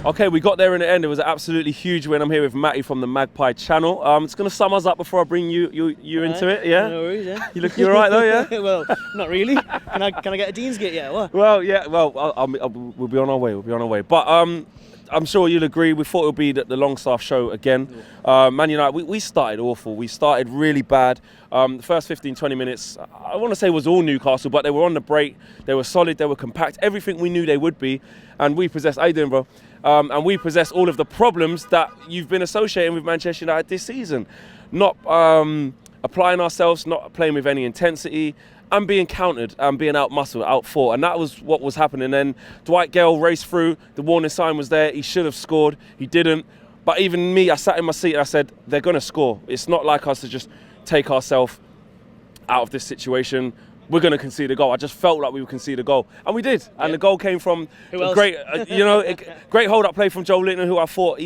Okay, we got there in the end. It was an absolutely huge win. I'm here with Matty from the Magpie channel. It's going to sum us up before I bring you into it, yeah? No worries, yeah. You all right though, yeah? Well, not really. Can I get a Dean's Gate yet? What? Well, yeah, well, we'll be on our way. But I'm sure you'll agree, we thought it would be the Longstaff show again. Man United, we started awful. We started really bad. The first 15, 20 minutes, I want to say was all Newcastle, but they were on the break. They were solid, they were compact, everything we knew they would be. And we possessed, how you doing, bro? And we possessed all of the problems that you've been associating with Manchester United this season. Not applying ourselves, not playing with any intensity, and being countered and being out-muscled, out-fought. And that was what was happening. Then Dwight Gale raced through, the warning sign was there, he should have scored, he didn't. But even me, I sat in my seat and I said, they're going to score. It's not like us to just take ourselves out of this situation. We're going to concede a goal. I just felt like we would concede a goal. And we did. And the goal came from a great, great hold-up play from Joe Linton, who I thought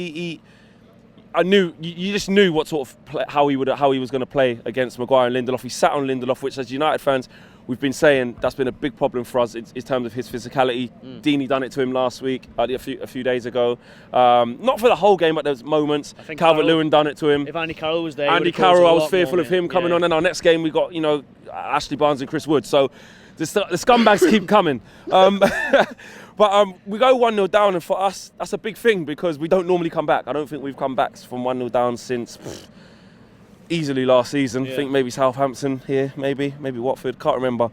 I knew, you just knew what sort of play, how he was going to play against Maguire and Lindelof. He sat on Lindelof, which as United fans, we've been saying that's been a big problem for us in terms of his physicality. Deeney done it to him last week, a few days ago. Not for the whole game, but there's moments. Calvert-Lewin done it to him. If Andy Carroll was there, Andy Carroll, I was fearful of him coming on. And our next game, we got Ashley Barnes and Chris Wood. So the scumbags keep coming. But we go 1-0 down, and for us, that's a big thing because we don't normally come back. I don't think we've come back from 1-0 down since easily last season. I think maybe Southampton here, maybe Watford, can't remember.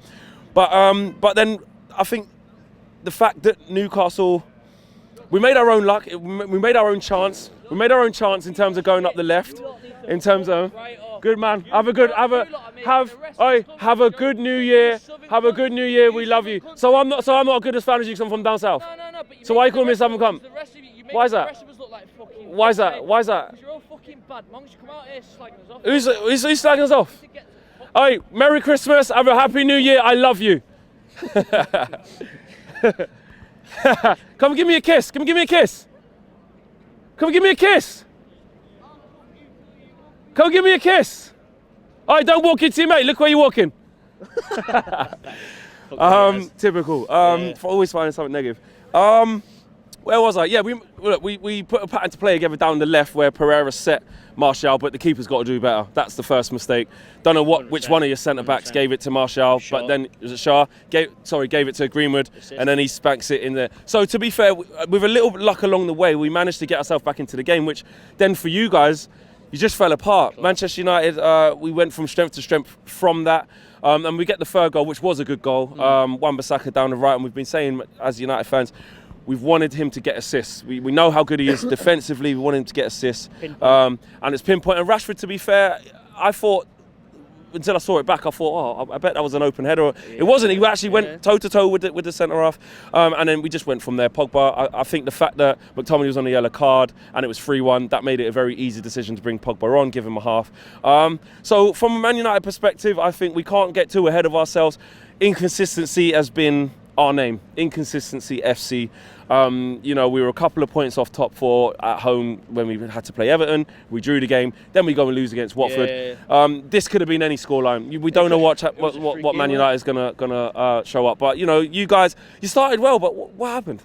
But then I think the fact that Newcastle, we made our own luck, we made our own chance. We made our own chance in terms of going up the left, in terms of good man. Have a good New Year. Have a good New Year. We love you. So I'm not as good as fan as you because I'm from down south. No. But so why you call me Southern Come? Why is that? Why is that? Why is that? You're all fucking bad. Monks, come out here slagging us off. Who's slagging us off? Oi, Merry Christmas. Have a Happy New Year. I love you. Come give me a kiss. Come give me a kiss. Come give me a kiss. Come give me a kiss. Alright, don't walk into your mate. Look where you're walking. Typical. For always finding something negative. Where was I? Yeah, we put a pattern to play together down the left where Pereira set Martial, but the keeper's got to do better. That's the first mistake. Don't know which one of your centre backs gave it to Martial, but then was it Shaw? Gave it to Greenwood, and then he spanks it in there. So to be fair, with a little luck along the way, we managed to get ourselves back into the game, which then for you guys, you just fell apart. Manchester United, we went from strength to strength from that. And we get the third goal, which was a good goal. Wan-Bissaka down the right, and we've been saying as United fans, we've wanted him to get assists. We know how good he is defensively. We want him to get assists. And it's pinpoint. And Rashford, to be fair, I thought, until I saw it back, I thought, I bet that was an open header. It wasn't. He actually went toe-to-toe with the centre-half. And then we just went from there. Pogba, I think the fact that McTominay was on the yellow card and it was 3-1, that made it a very easy decision to bring Pogba on, give him a half. So from a Man United perspective, I think we can't get too ahead of ourselves. Inconsistency has been our name. Inconsistency FC. We were a couple of points off top four at home when we had to play Everton. We drew the game. Then we go and lose against Watford. This could have been any scoreline. We don't know what Man United is gonna show up. But you guys, you started well, but what happened?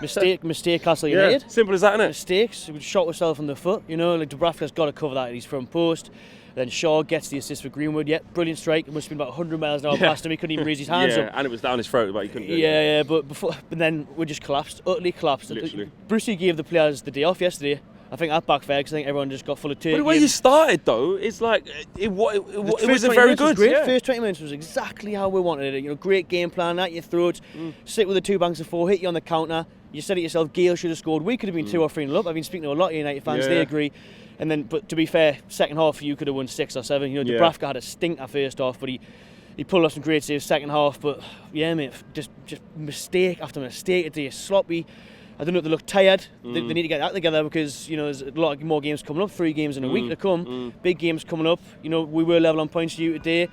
Mistake, Castle United. Simple as that, innit? Mistakes. We shot ourselves in the foot. Like Dubravka's got to cover that at his front post. Then Shaw gets the assist for Greenwood. Brilliant strike. It must have been about 100 miles an hour past him. He couldn't even raise his hands up. And it was down his throat, but he couldn't do it. But then we just collapsed, utterly collapsed. Literally. Brucey gave the players the day off yesterday. I think that backfired because I think everyone just got full of turkey. But the way you started, though, it's like it wasn't very good. Great. First 20 minutes was exactly how we wanted it. Great game plan at your throat. Sit with the two banks of four, hit you on the counter. You said it yourself. Gale should have scored. We could have been 2 or 3-0 up. I've been speaking to a lot of United fans. They agree. And then, but to be fair, second half you could have won 6 or 7. Dubravka had a stinker first half, but he pulled off some great saves second half. But yeah, mate, just mistake after mistake today. Sloppy. I don't know if they look tired. They need to get that together because there's a lot more games coming up. 3 games in a week to come. Big games coming up. We were level on points to you today.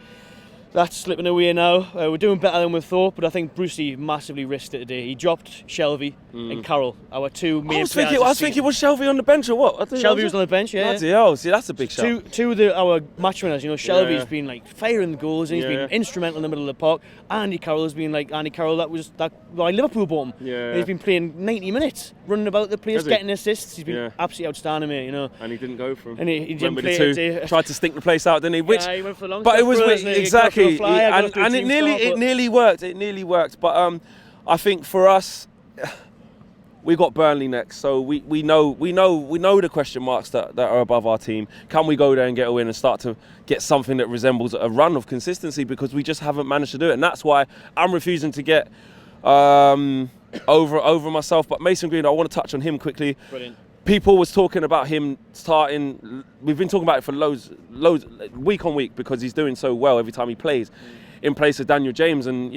That's slipping away now. We're doing better than we thought, but I think Brucey massively risked it today. He dropped Shelvey and Carroll, our two main players. I was thinking, was Shelvey on the bench or what? Shelvey was on the bench, yeah. Bloody hell, see, that's a big shout. Two of our match winners, Shelvey's been like firing the goals, and he's been instrumental in the middle of the park. Andy Carroll has been like Andy Carroll, Liverpool bought him. Yeah. He's been playing 90 minutes, running about the place, getting assists. He's been absolutely outstanding, mate. And he didn't go for him. And he didn't play it. Tried to stink the place out, didn't he? Which, he went for the long but it was exactly, and it nearly worked. It nearly worked. But I think for us, we got Burnley next, so we know the question marks that are above our team. Can we go there and get a win and start to get something that resembles a run of consistency? Because we just haven't managed to do it, and that's why I'm refusing to get over myself. But Mason Green, I want to touch on him quickly. Brilliant. People was talking about him starting. We've been talking about it for loads, week on week, because he's doing so well every time he plays, in place of Daniel James. And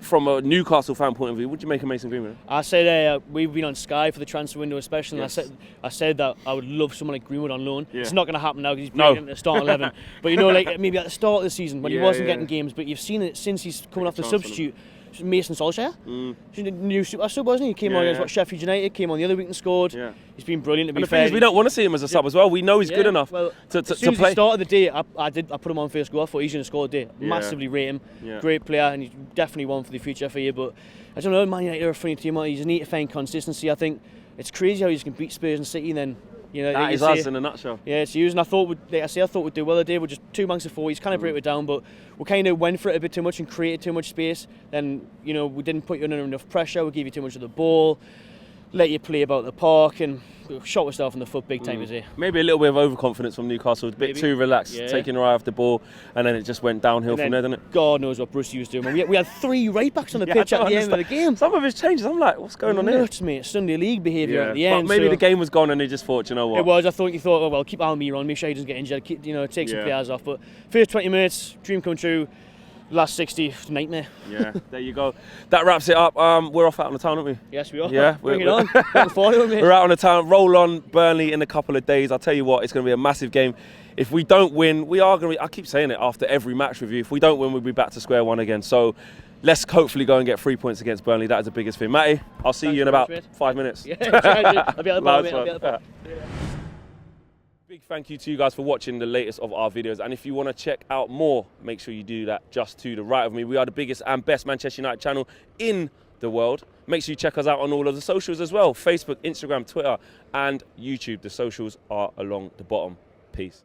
from a Newcastle fan point of view, what do you make of Mason Greenwood? I said we've been on Sky for the transfer window, especially. Yes. And I said that I would love someone like Greenwood on loan. Yeah. It's not going to happen now because he's playing in the start 11. But like maybe at the start of the season when he wasn't getting games, but you've seen it since he's coming off the substitute. Mason Solskjaer, new super sub, wasn't he? He came on against Sheffield United, came on the other week and scored. Yeah. He's been brilliant, to be fair. We don't want to see him as a sub as well. We know he's good enough to as soon play. As he started the day, I put him on first goal. I thought he's going to score today. Massively rate him. Great player, and he's definitely one for the future for you. But I don't know, Man United are a funny team. You just need to find consistency. I think it's crazy how you can beat Spurs and City and then. That is us in a nutshell. Yeah, it's used, and I thought we'd do well today. We're just 2 banks of 4. He's kind of break it down, but we kind of went for it a bit too much and created too much space. Then we didn't put you under enough pressure. We gave you too much of the ball, let you play about the park, and shot yourself in the foot big time today. Maybe a little bit of overconfidence from Newcastle, a bit too relaxed, taking her eye off the ball, and then it just went downhill from there, didn't it? God knows what Brucey was doing. We had 3 right backs on the pitch at the end of the game. Some of his changes, I'm like, what's going on here? Nuts, mate. Sunday league behaviour at the end. But maybe the game was gone and they just thought, you know what? It was. I thought you thought, well, keep Almir on, make sure he doesn't get injured, take some players off. But first 20 minutes, dream come true. Last 60, nightmare. Yeah, there you go. That wraps it up. We're off out on the town, aren't we? Yes, we are. Yeah, bring it on. Looking forward to it, mate. We're out on the town. Roll on Burnley in a couple of days. I'll tell you what, it's going to be a massive game. If we don't win, we are going to be, I keep saying it after every match review, if we don't win, we'll be back to square one again. So let's hopefully go and get 3 points against Burnley. That is the biggest thing. Matty, I'll see you in about 5 minutes. Yeah, I'll be at the bar, mate. I'll be at the bar. Big thank you to you guys for watching the latest of our videos, and if you want to check out more, make sure you do that just to the right of me. We are the biggest and best Manchester United channel in the world. Make sure you check us out on all of the socials as well: Facebook, Instagram, Twitter and YouTube. The socials are along the bottom. Peace.